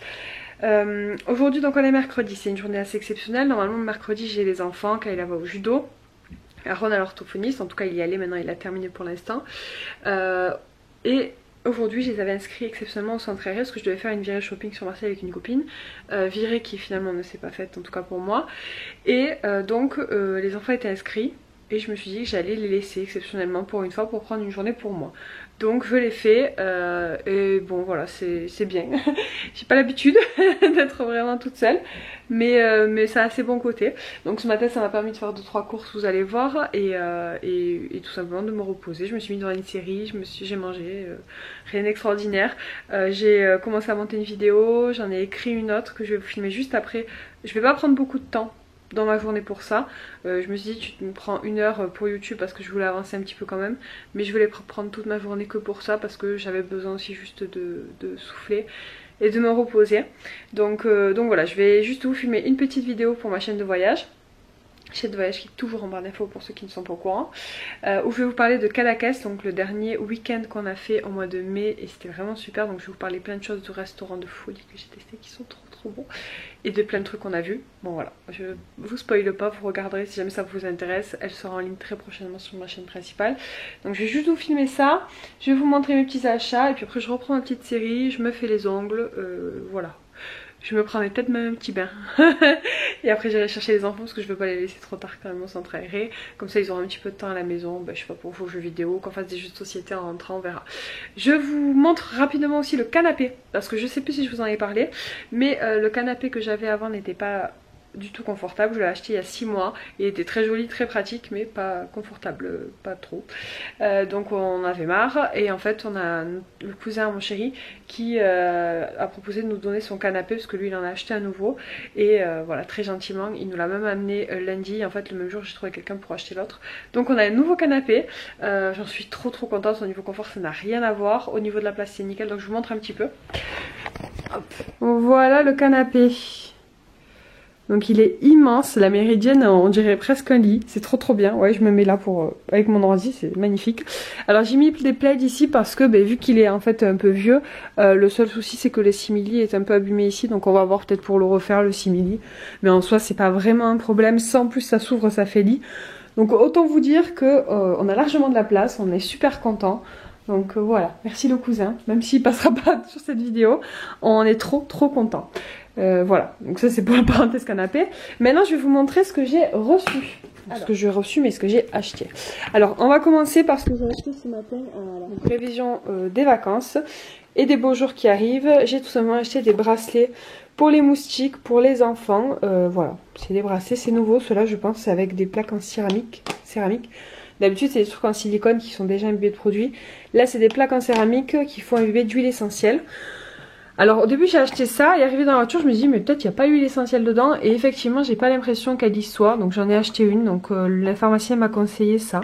Aujourd'hui donc on est mercredi, c'est une journée assez exceptionnelle. Normalement mercredi j'ai les enfants, Kayla va au judo. Aaron à l'orthophoniste, en tout cas il y allait, maintenant il a terminé pour l'instant. Et aujourd'hui je les avais inscrits exceptionnellement au centre aéré parce que je devais faire une virée shopping sur Marseille avec une copine. Virée qui finalement ne s'est pas faite, en tout cas pour moi. Et donc les enfants étaient inscrits et je me suis dit que j'allais les laisser exceptionnellement pour une fois pour prendre une journée pour moi. Donc je l'ai fait et bon voilà, c'est bien. J'ai pas l'habitude d'être vraiment toute seule, mais ça a ses bons côtés. Donc ce matin ça m'a permis de faire 2-3 courses, vous allez voir, et tout simplement de me reposer. Je me suis mise devant une série, j'ai mangé, rien d'extraordinaire. J'ai commencé à monter une vidéo, j'en ai écrit une autre que je vais vous filmer juste après. Je vais pas prendre beaucoup de temps. dans ma journée pour ça. Je me suis dit tu me prends 1 heure pour YouTube parce que je voulais avancer un petit peu quand même. Mais je voulais prendre toute ma journée que pour ça parce que j'avais besoin aussi juste de souffler et de me reposer. Donc voilà, je vais juste vous filmer une petite vidéo pour ma chaîne de voyage. Chaîne de voyage qui est toujours en barre d'infos pour ceux qui ne sont pas au courant, où je vais vous parler de Cadaqués, donc le dernier week-end qu'on a fait au mois de mai et c'était vraiment super. Donc je vais vous parler plein de choses, de restaurants de folie que j'ai testé qui sont trop bons et de plein de trucs qu'on a vus. Bon voilà, je vous spoile pas, vous regarderez si jamais ça vous intéresse, elle sera en ligne très prochainement sur ma chaîne principale. Donc je vais juste vous filmer ça, je vais vous montrer mes petits achats et puis après je reprends ma petite série, je me fais les ongles, voilà. Je me prendrais peut-être même un petit bain. Et après j'irai chercher les enfants parce que je veux pas les laisser trop tard quand même au centre aéré. Comme ça ils auront un petit peu de temps à la maison. Bah, je sais pas, pour vos jeux vidéo, qu'on fasse des jeux de société en rentrant, on verra. Je vous montre rapidement aussi le canapé. Parce que je sais plus si je vous en ai parlé. Mais le canapé que j'avais avant n'était pas du tout confortable. Je l'ai acheté il y a 6 mois. Il était très joli, très pratique, mais pas confortable, pas trop. Donc on avait marre. Et en fait on a le cousin à mon chéri qui a proposé de nous donner son canapé parce que lui il en a acheté un nouveau. Et voilà, très gentiment, il nous l'a même amené lundi. En fait le même jour j'ai trouvé quelqu'un pour acheter l'autre. Donc on a un nouveau canapé. J'en suis trop contente. Au niveau confort ça n'a rien à voir. Au niveau de la place c'est nickel. Donc je vous montre un petit peu. Hop. Voilà le canapé. Donc il est immense, la méridienne on dirait presque un lit, c'est trop bien. Ouais, je me mets là pour avec mon ordi, c'est magnifique. Alors j'ai mis des plaids ici parce que vu qu'il est en fait un peu vieux, le seul souci c'est que le simili est un peu abîmé ici, donc on va voir peut-être pour le refaire le simili. Mais en soi c'est pas vraiment un problème, sans plus ça s'ouvre, ça fait lit. Donc autant vous dire que on a largement de la place, on est super content. Donc voilà, merci le cousin, même s'il passera pas sur cette vidéo, on est trop content. Voilà, donc ça c'est pour la parenthèse canapé. Maintenant je vais vous montrer ce que j'ai reçu. Ce que j'ai reçu mais ce que j'ai acheté. Alors on va commencer par ce que j'ai acheté ce matin. Une prévision des vacances et des beaux jours qui arrivent. J'ai tout simplement acheté des bracelets pour les moustiques, pour les enfants. Voilà, c'est des bracelets, c'est nouveau. Ceux-là je pense c'est avec des plaques en céramique. D'habitude c'est des trucs en silicone qui sont déjà imbibés de produits. Là c'est des plaques en céramique qui font imbiber d'huile essentielle. Alors au début j'ai acheté ça et arrivé dans la voiture je me dis mais peut-être il n'y a pas eu l'essentiel dedans et effectivement j'ai pas l'impression qu'elle y soit, donc j'en ai acheté une. Donc la pharmacienne m'a conseillé ça,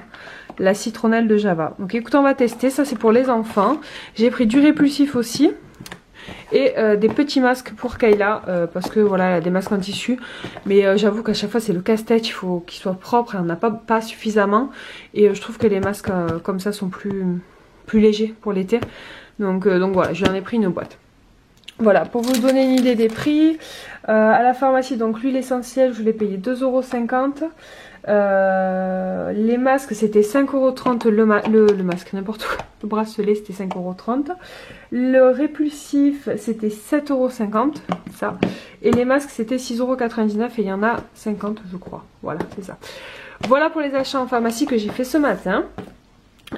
la citronnelle de Java. Donc écoute, on va tester, ça c'est pour les enfants. J'ai pris du répulsif aussi et des petits masques pour Kayla parce que voilà elle a des masques en tissu mais j'avoue qu'à chaque fois c'est le casse-tête, il faut qu'ils soient propres et on n'a pas suffisamment et je trouve que les masques comme ça sont plus légers pour l'été, donc voilà, je lui en ai pris une boîte. Voilà, pour vous donner une idée des prix, à la pharmacie, donc l'huile essentielle, je l'ai payé 2,50 €. Les masques, c'était 5,30 € le masque, n'importe quoi. Le bracelet, c'était 5,30 €. Le répulsif, c'était 7,50 €, ça. Et les masques, c'était 6,99 € et il y en a 50, je crois. Voilà, c'est ça. Voilà pour les achats en pharmacie que j'ai fait ce matin.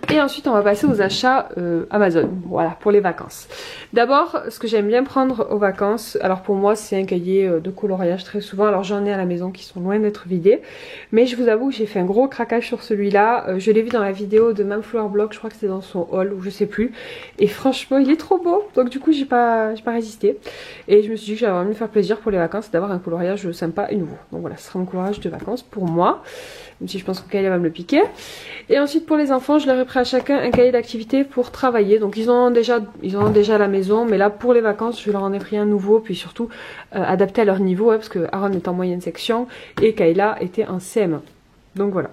Et ensuite on va passer aux achats Amazon, voilà, pour les vacances. D'abord, ce que j'aime bien prendre aux vacances, alors pour moi c'est un cahier de coloriage très souvent, alors j'en ai à la maison qui sont loin d'être vidés, mais je vous avoue que j'ai fait un gros craquage sur celui-là, je l'ai vu dans la vidéo de Mam Flower Blog, je crois que c'était dans son haul ou je sais plus, et franchement il est trop beau, donc du coup j'ai pas résisté, et je me suis dit que j'allais vraiment me faire plaisir pour les vacances d'avoir un coloriage sympa et nouveau. Donc voilà, ce sera mon coloriage de vacances pour moi, même si je pense que Kayla va me le piquer. Et ensuite pour les enfants, je leur ai pris à chacun un cahier d'activité pour travailler. Donc ils ont déjà à la maison, mais là pour les vacances, je leur en ai pris un nouveau, puis surtout adapté à leur niveau, parce que Aaron est en moyenne section et Kayla était en CM1. Donc voilà.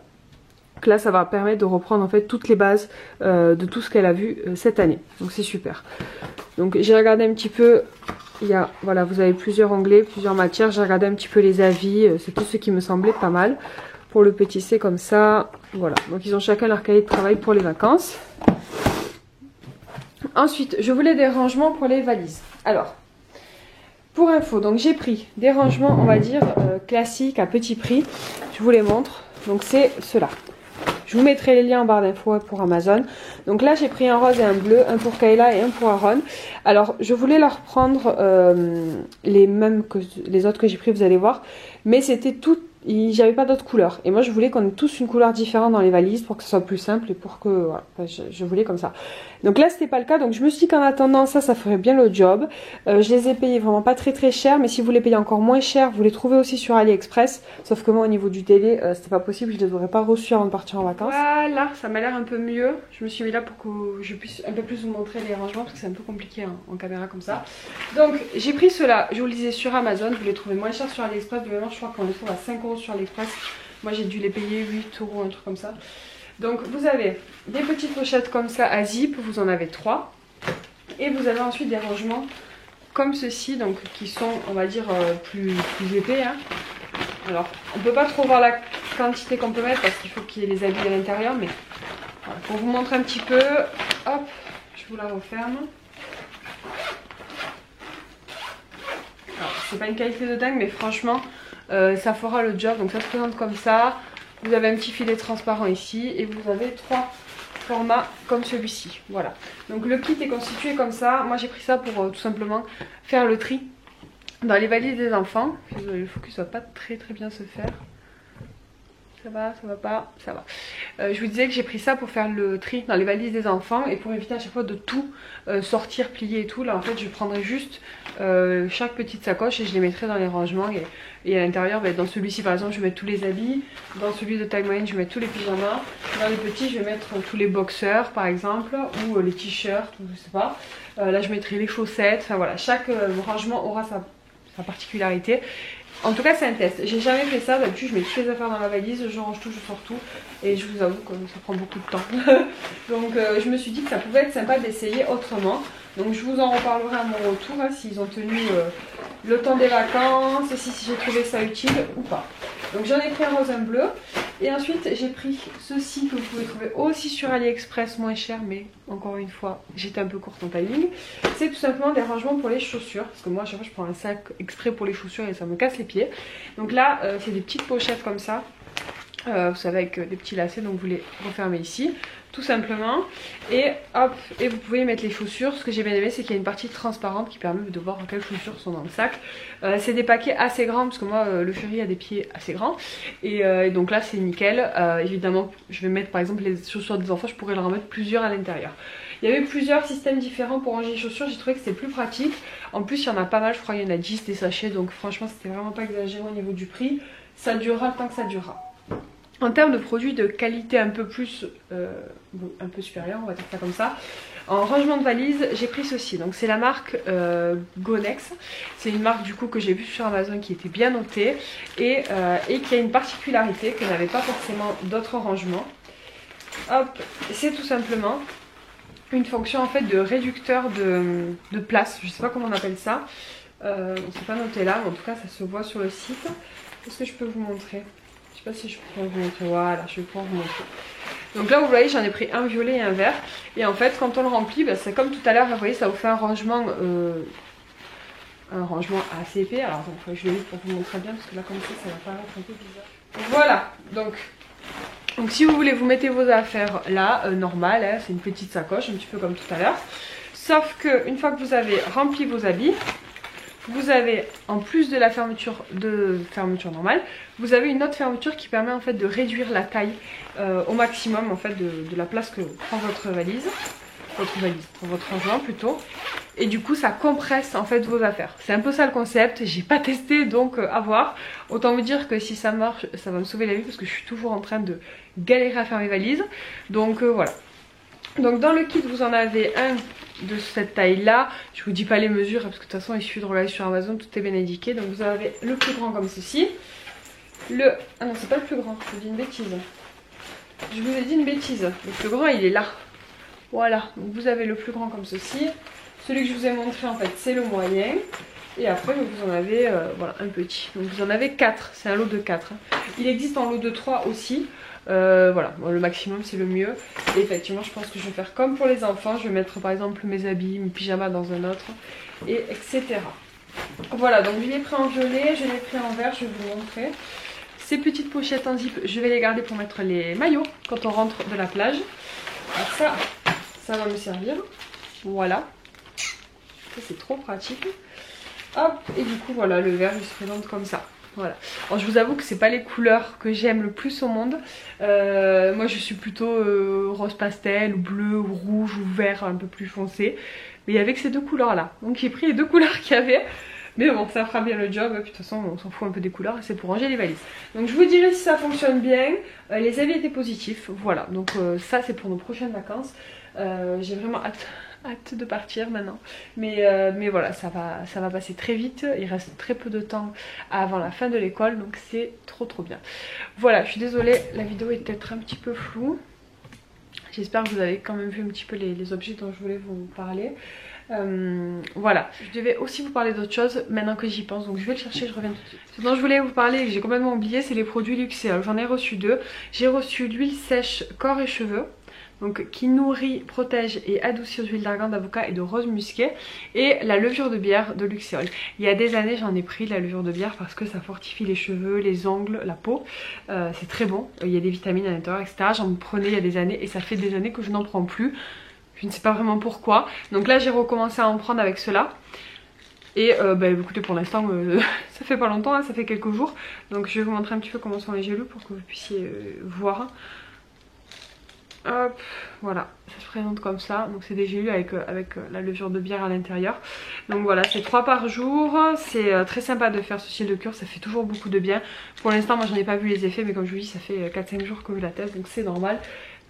Donc là ça va permettre de reprendre en fait toutes les bases de tout ce qu'elle a vu cette année. Donc c'est super. Donc j'ai regardé un petit peu. Voilà, vous avez plusieurs onglets, plusieurs matières. J'ai regardé un petit peu les avis, c'est tout ce qui me semblait pas mal. Pour le petit C comme ça, voilà. Donc ils ont chacun leur cahier de travail pour les vacances. Ensuite, je voulais des rangements pour les valises. Alors, pour info, donc j'ai pris des rangements, on va dire, classiques à petit prix. Je vous les montre. Donc c'est ceux-là. Je vous mettrai les liens en barre d'infos pour Amazon. Donc là j'ai pris un rose et un bleu, un pour Kayla et un pour Aaron. Alors je voulais leur prendre les mêmes que les autres que j'ai pris, vous allez voir. Mais c'était tout, j'avais pas d'autres couleurs. Et moi je voulais qu'on ait tous une couleur différente dans les valises pour que ce soit plus simple et pour que voilà, je voulais comme ça. Donc là c'était pas le cas, donc je me suis dit qu'en attendant ça ferait bien le job. Je les ai payés vraiment pas très cher, mais si vous les payez encore moins cher, vous les trouvez aussi sur AliExpress. Sauf que moi au niveau du délai c'était pas possible, je les aurais pas reçus avant de partir en vacances. Voilà, ça m'a l'air un peu mieux. Je me suis mis là pour que je puisse un peu plus vous montrer les rangements parce que c'est un peu compliqué hein, en caméra comme ça. Donc j'ai pris ceux-là, je vous le disais sur Amazon, vous les trouvez moins cher sur AliExpress, de mémoire je crois qu'on les trouve à 5 € sur AliExpress. Moi j'ai dû les payer 8 €, un truc comme ça. Donc vous avez des petites pochettes comme ça à zip, vous en avez 3. Et vous avez ensuite des rangements comme ceci, donc qui sont on va dire plus épais. Hein. Alors on peut pas trop voir la quantité qu'on peut mettre parce qu'il faut qu'il y ait les habits à l'intérieur, mais voilà, pour vous montrer un petit peu, hop, je vous la referme. C'est pas une qualité de dingue, mais franchement ça fera le job. Donc ça se présente comme ça. Vous avez un petit filet transparent ici et vous avez 3 formats comme celui-ci. Voilà. Donc le kit est constitué comme ça. Moi j'ai pris ça pour tout simplement faire le tri dans les valises des enfants. Le focus va pas très bien se faire. Ça va, ça va pas, ça va. Je vous disais que j'ai pris ça pour faire le tri dans les valises des enfants et pour éviter à chaque fois de tout sortir, plier et tout. Là en fait je prendrai juste chaque petite sacoche et je les mettrai dans les rangements et à l'intérieur, dans celui-ci par exemple je vais mettre tous les habits, dans celui de taille moyenne je vais mettre tous les pyjamas, dans les petits je vais mettre tous les boxers par exemple ou les t-shirts ou je sais pas. Là je mettrai les chaussettes, enfin voilà, chaque rangement aura sa particularité. En tout cas c'est un test, j'ai jamais fait ça, d'habitude je mets toutes les affaires dans la valise, je range tout, je sors tout et je vous avoue que ça prend beaucoup de temps. Donc je me suis dit que ça pouvait être sympa d'essayer autrement. Donc je vous en reparlerai à mon retour hein, s'ils ont tenu le temps des vacances, si j'ai trouvé ça utile ou pas. Donc j'en ai pris un rose, un bleu et ensuite j'ai pris ceci que vous pouvez trouver aussi sur AliExpress moins cher, mais encore une fois j'étais un peu courte en timing. C'est tout simplement des rangements pour les chaussures parce que moi à chaque fois je prends un sac exprès pour les chaussures et ça me casse les pieds. Donc là c'est des petites pochettes comme ça. Vous savez avec des petits lacets, donc vous les refermez ici tout simplement et hop, et vous pouvez y mettre les chaussures. Ce que j'ai bien aimé c'est qu'il y a une partie transparente qui permet de voir quelles chaussures sont dans le sac. C'est des paquets assez grands parce que moi le Fury a des pieds assez grands et donc là c'est nickel. Évidemment je vais mettre par exemple les chaussures des enfants, je pourrais leur en mettre plusieurs à l'intérieur. Il y avait plusieurs systèmes différents pour ranger les chaussures, j'ai trouvé que c'était plus pratique. En plus il y en a pas mal, je crois qu'il y en a 10 des sachets, donc franchement c'était vraiment pas exagéré au niveau du prix. Ça durera le temps que ça durera. En termes de produits de qualité un peu plus, un peu supérieure, on va dire ça comme ça. En rangement de valise, j'ai pris ceci. Donc c'est la marque Gonex. C'est une marque du coup que j'ai vue sur Amazon qui était bien notée et qui a une particularité que n'avait pas forcément d'autres rangements. Hop, c'est tout simplement une fonction en fait de réducteur de place. Je sais pas comment on appelle ça. On ne s'est pas noté là, mais en tout cas ça se voit sur le site. Est-ce que je peux vous montrer ? Je sais pas si je peux vous montrer, voilà, je vais pouvoir vous montrer. Donc là vous voyez j'en ai pris un violet et un vert. Et en fait quand on le remplit, c'est comme tout à l'heure, vous voyez ça vous fait un rangement assez épais. Alors donc, je vais vite pour vous montrer bien parce que là comme ça va paraître un peu bizarre. Voilà, donc si vous voulez vous mettez vos affaires là, normal, hein, c'est une petite sacoche un petit peu comme tout à l'heure. Sauf que une fois que vous avez rempli vos habits, vous avez en plus de la fermeture normale, vous avez une autre fermeture qui permet en fait de réduire la taille au maximum en fait de la place que prend votre valise, votre rangement plutôt. Et du coup ça compresse en fait vos affaires. C'est un peu ça le concept, j'ai pas testé donc à voir. Autant vous dire que si ça marche, ça va me sauver la vie parce que je suis toujours en train de galérer à faire mes valises. Donc voilà. Donc dans le kit vous en avez un de cette taille là, je vous dis pas les mesures parce que de toute façon il suffit de regarder sur Amazon, tout est bien indiqué. Donc vous avez le plus grand comme ceci, ah non c'est pas le plus grand, je vous dis une bêtise, je vous ai dit une bêtise, le plus grand il est là, voilà. Donc vous avez le plus grand comme ceci, celui que je vous ai montré en fait c'est le moyen et après vous en avez voilà, un petit, donc vous en avez 4, c'est un lot de 4 hein. Il existe en lot de 3 aussi. Voilà, bon, le maximum c'est le mieux. Et effectivement je pense que je vais faire comme pour les enfants. Je vais mettre par exemple mes habits, mes pyjamas dans un autre et etc. Voilà, donc je l'ai pris en violet, je l'ai pris en vert, je vais vous montrer. Ces petites pochettes en zip, je vais les garder pour mettre les maillots quand on rentre de la plage. Alors ça va me servir. Voilà, ça c'est trop pratique. Hop, et du coup voilà, le vert il se présente comme ça. Voilà. Alors je vous avoue que c'est pas les couleurs que j'aime le plus au monde. Moi je suis plutôt rose pastel ou bleu ou rouge ou vert un peu plus foncé. Mais il y avait que ces deux couleurs là. Donc j'ai pris les deux couleurs qu'il y avait. Mais bon, ça fera bien le job. Puis de toute façon on s'en fout un peu des couleurs. C'est pour ranger les valises. Donc je vous dirai si ça fonctionne bien. Les avis étaient positifs. Voilà. Donc ça c'est pour nos prochaines vacances. J'ai vraiment hâte de partir maintenant, mais voilà, ça va passer très vite. Il reste très peu de temps avant la fin de l'école, donc c'est trop bien. Voilà, je suis désolée, la vidéo est peut-être un petit peu floue. J'espère que vous avez quand même vu un petit peu les objets dont je voulais vous parler. Voilà, je devais aussi vous parler d'autre chose maintenant que j'y pense, donc je vais le chercher, je reviens tout de suite. Ce dont je voulais vous parler et que j'ai complètement oublié, c'est les produits Luxéol. J'en ai reçu deux. J'ai reçu l'huile sèche corps et cheveux, donc qui nourrit, protège et adoucit aux huiles d'argan, d'avocat et de rose musquée, et la levure de bière de Luxéol. Il y a des années j'en ai pris de la levure de bière parce que ça fortifie les cheveux, les ongles, la peau. C'est très bon, il y a des vitamines à l'intérieur, etc. J'en prenais il y a des années et ça fait des années que je n'en prends plus. Je ne sais pas vraiment pourquoi. Donc là j'ai recommencé à en prendre avec cela. Et écoutez, pour l'instant ça fait pas longtemps, hein, ça fait quelques jours. Donc je vais vous montrer un petit peu comment sont les gélules pour que vous puissiez voir. Hop, voilà, ça se présente comme ça. Donc c'est des gélules avec la levure de bière à l'intérieur. Donc voilà, c'est 3 par jour. C'est très sympa de faire ce style de cure, ça fait toujours beaucoup de bien. Pour l'instant moi j'en ai pas vu les effets, mais comme je vous dis ça fait 4-5 jours que je la teste, donc c'est normal.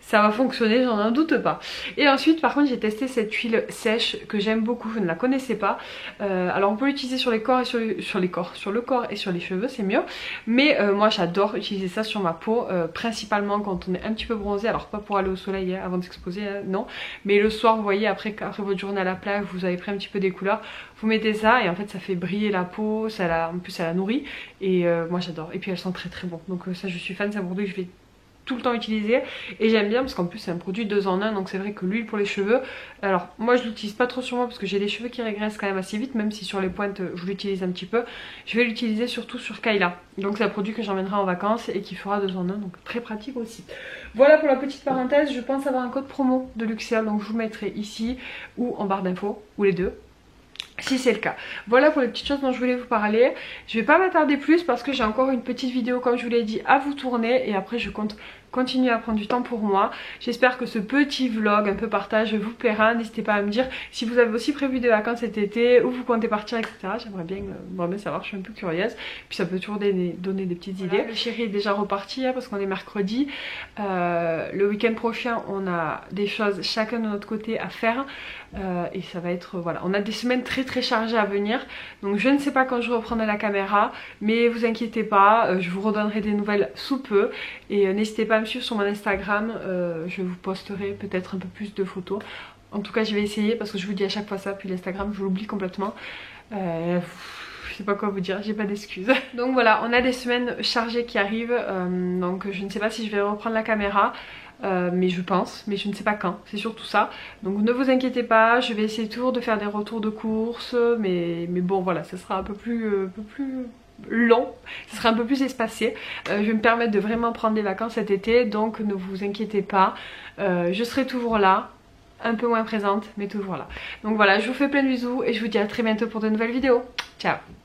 Ça va fonctionner, j'en doute pas. Et ensuite par contre j'ai testé cette huile sèche que j'aime beaucoup, je ne la connaissais pas. Alors on peut l'utiliser sur les corps et sur le corps et sur les cheveux, c'est mieux. Mais moi j'adore utiliser ça sur ma peau, principalement quand on est un petit peu bronzé. Alors pas pour aller au soleil hein, avant de s'exposer, hein, non. Mais le soir vous voyez, après votre journée à la plage, vous avez pris un petit peu des couleurs, vous mettez ça et en fait ça fait briller la peau, en plus ça la nourrit. Et moi j'adore. Et puis elle sent très bon. Donc ça je suis fan, c'est un produit que je vais tout le temps utilisé et j'aime bien parce qu'en plus c'est un produit 2 en 1, donc c'est vrai que l'huile pour les cheveux, alors moi je l'utilise pas trop sur moi parce que j'ai les cheveux qui régressent quand même assez vite, même si sur les pointes je l'utilise un petit peu. Je vais l'utiliser surtout sur Kayla, donc c'est un produit que j'emmènerai en vacances et qui fera 2 en 1, donc très pratique aussi. Voilà pour la petite parenthèse. Je pense avoir un code promo de Luxéol, donc je vous mettrai ici ou en barre d'infos, ou les deux si c'est le cas. Voilà pour les petites choses dont je voulais vous parler. Je vais pas m'attarder plus parce que j'ai encore une petite vidéo comme je vous l'ai dit à vous tourner et après je compte continuer à prendre du temps pour moi. J'espère que ce petit vlog un peu partage vous plaira. N'hésitez pas à me dire si vous avez aussi prévu des vacances cet été, où vous comptez partir, etc. J'aimerais bien savoir, je suis un peu curieuse. Puis ça peut toujours donner des petites idées. Le chéri est déjà reparti hein, parce qu'on est mercredi. Le week-end prochain on a des choses chacun de notre côté à faire. Et ça va être, voilà, on a des semaines très chargées à venir. Donc je ne sais pas quand je reprendrai la caméra, mais vous inquiétez pas, je vous redonnerai des nouvelles sous peu. Et n'hésitez pas à me suivre sur mon Instagram, je vous posterai peut-être un peu plus de photos. En tout cas je vais essayer parce que je vous dis à chaque fois ça, puis l'Instagram je l'oublie complètement. Je sais pas quoi vous dire, j'ai pas d'excuses. Donc voilà, on a des semaines chargées qui arrivent, donc je ne sais pas si je vais reprendre la caméra. Mais je pense, mais je ne sais pas quand, c'est surtout ça. Donc ne vous inquiétez pas, je vais essayer toujours de faire des retours de course, mais bon voilà, ça sera un peu plus long, ça sera un peu plus espacé. Je vais me permettre de vraiment prendre des vacances cet été, donc ne vous inquiétez pas, je serai toujours là, un peu moins présente, mais toujours là. Donc voilà, je vous fais plein de bisous et je vous dis à très bientôt pour de nouvelles vidéos. Ciao!